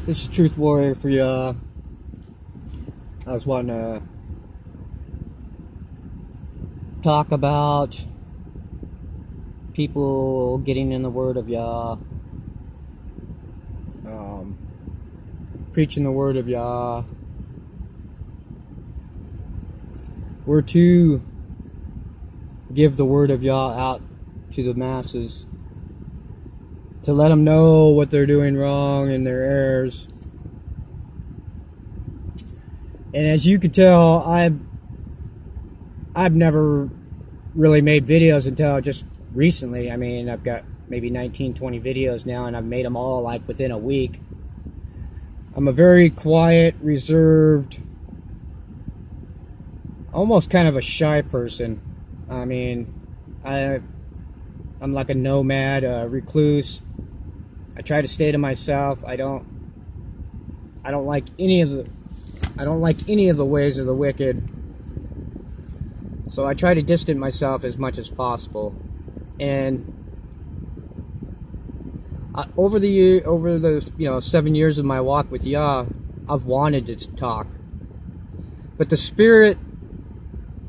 This is Truth Warrior for y'all. I was wanting to talk about people getting in the Word of Yah, preaching the Word of Yah. We're to give the Word of Yah out to the masses, to let them know what they're doing wrong and their errors. And as you can tell, I've never really made videos until just recently. I mean, I've got maybe 19, 20 videos now, and I've made them all like within a week. I'm a very quiet, reserved, almost kind of a shy person. I mean, I'm like a nomad, a recluse. I try to stay to myself. I don't like any of the ways of the wicked. So I try to distance myself as much as possible. And over the 7 years of my walk with Yah, I've wanted to talk, but the Spirit,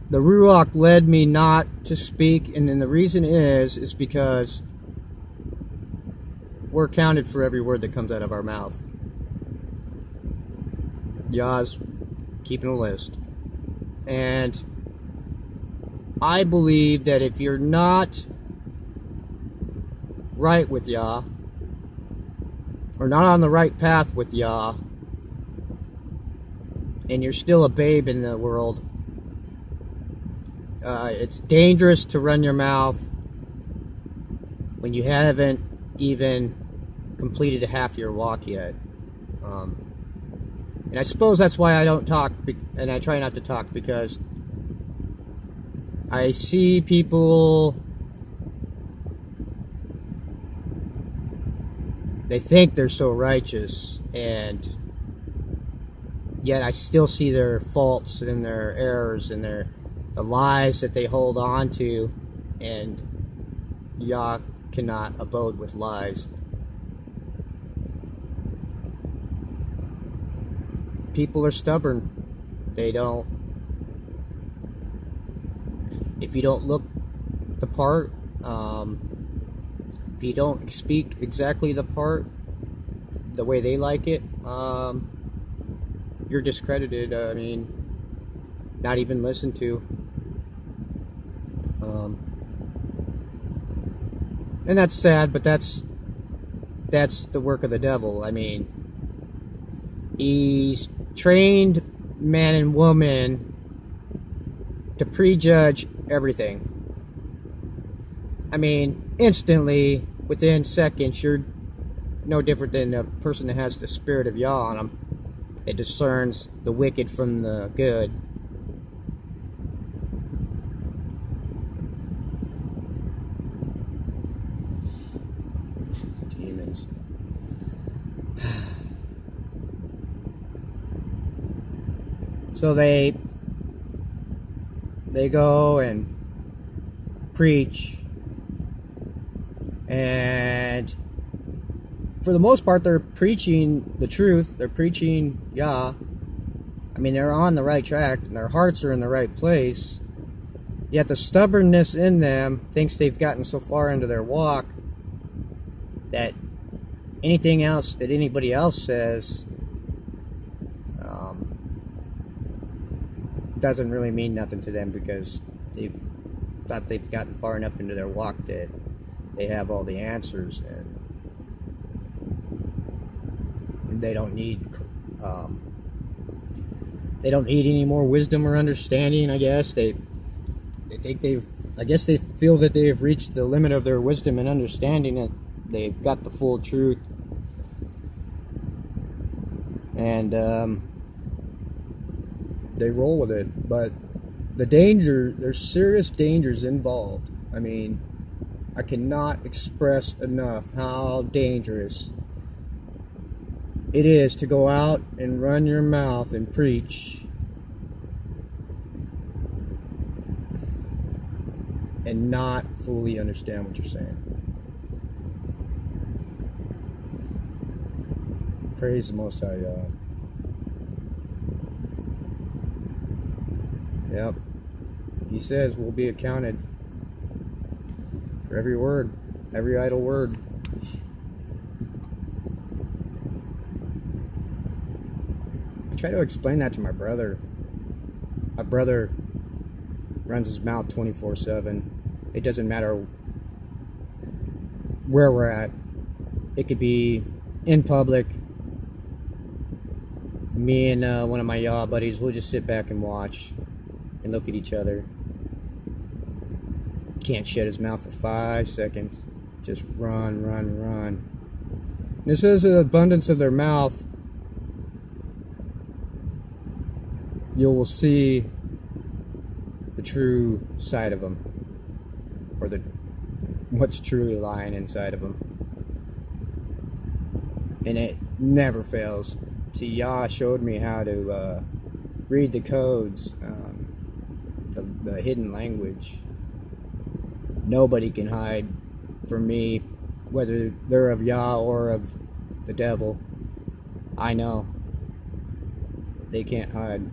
the Ruach, led me not to speak. And then the reason is because we're accounted for every word that comes out of our mouth. Yah's keeping a list. And I believe that if you're not right with Yah, or not on the right path with Yah, and you're still a babe in the world, it's dangerous to run your mouth when you haven't even completed half your walk yet. And I suppose that's why I don't talk, and I try not to talk, because I see people, they think they're so righteous, and yet I still see their faults and their errors and the lies that they hold on to, and Yah cannot abode with lies. People are stubborn. They don't, if you don't look the part, if you don't speak exactly the part, the way they like it, you're discredited. I mean, not even listened to. And that's sad, but that's the work of the devil. I mean, he's trained man and woman to prejudge everything. I mean, instantly, within seconds, you're no different than a person that has the Spirit of Yah on them. It discerns the wicked from the good. Demons. So they go and preach, and for the most part they're preaching the truth, they're preaching Yah. I mean, they're on the right track and their hearts are in the right place, yet the stubbornness in them thinks they've gotten so far into their walk that anything else that anybody else says doesn't really mean nothing to them, because they've thought they've gotten far enough into their walk that they have all the answers, and they don't need any more wisdom or understanding. I guess they feel that they've reached the limit of their wisdom and understanding, and they've got the full truth. And they roll with it. But there's serious dangers involved. I mean, I cannot express enough how dangerous it is to go out and run your mouth and preach and not fully understand what you're saying. Praise the Most High Yah. Yep. He says we'll be accounted for every word, every idle word. I try to explain that to my brother. My brother runs his mouth 24/7. It doesn't matter where we're at. It could be in public. Me and one of my Yah buddies will just sit back and watch and look at each other. Can't shut his mouth for 5 seconds. Just run, run, run. And it says the abundance of their mouth, you will see the true side of them, or what's truly lying inside of them. And it never fails. See, Yah showed me how to read the codes, the hidden language. Nobody can hide from me, whether they're of Yah or of the devil. I know. They can't hide.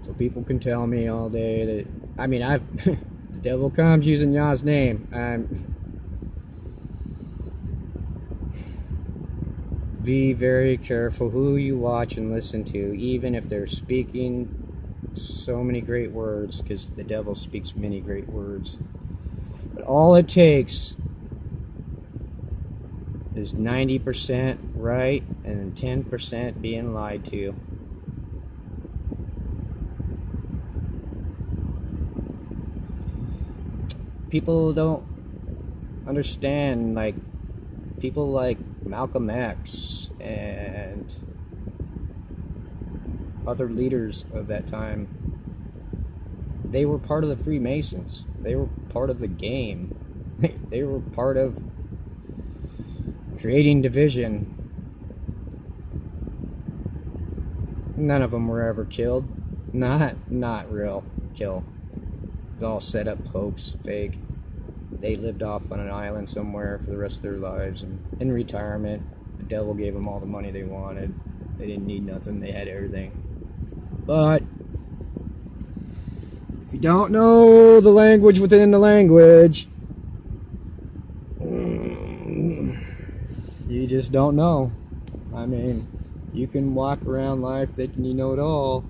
So people can tell me all day that, I mean, the devil comes using Yah's name. Be very careful who you watch and listen to, even if they're speaking so many great words, because the devil speaks many great words. But all it takes is 90% right and 10% being lied to. People don't understand, like, people like Malcolm X and other leaders of that time. They were part of the Freemasons. They were part of the game. They were part of creating division. None of them were ever killed. Not real kill. It's all set up, hoax, fake. They lived off on an island somewhere for the rest of their lives, and in retirement, the devil gave them all the money they wanted. They didn't need nothing. They had everything. But if you don't know the language within the language, you just don't know. I mean, you can walk around life thinking you know it all,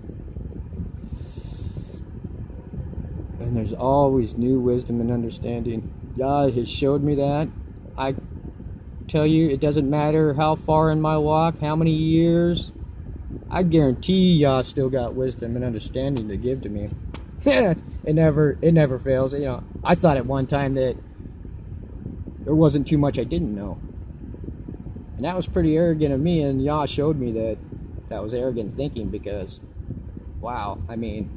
and there's always new wisdom and understanding. Yah has showed me that. I tell you, it doesn't matter how far in my walk, how many years, I guarantee Yah still got wisdom and understanding to give to me. it never fails. You know, I thought at one time that there wasn't too much I didn't know, and that was pretty arrogant of me. And Yah showed me that that was arrogant thinking, because, wow, I mean,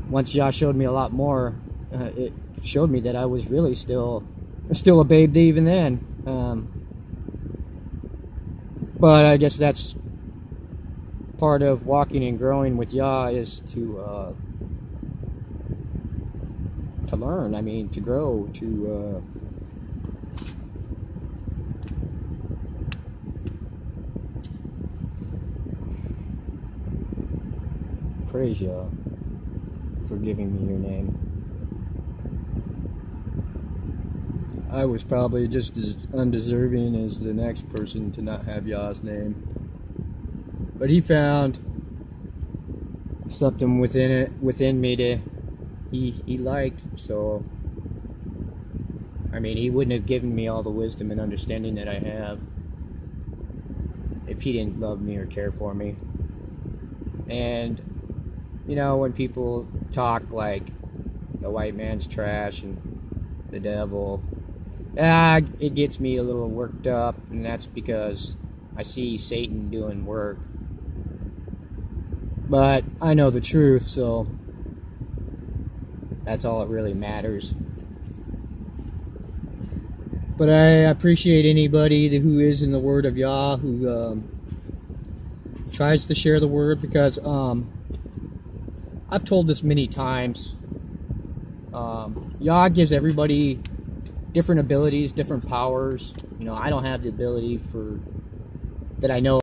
once Yah showed me a lot more, it showed me that I was really still a babe even then. But I guess that's part of walking and growing with Yah, is to learn. I mean, to grow, to praise Yah for giving me your name. I was probably just as undeserving as the next person to not have Yah's name, but he found something within me that he liked. So, I mean, he wouldn't have given me all the wisdom and understanding that I have if he didn't love me or care for me. And you know, when people talk like the white man's trash and the devil, it gets me a little worked up, and that's because I see Satan doing work. But I know the truth, so that's all that really matters. But I appreciate anybody who is in the Word of Yah, who tries to share the Word, because I've told this many times. Yah gives everybody different abilities, different powers. You know, I don't have the ability for that I know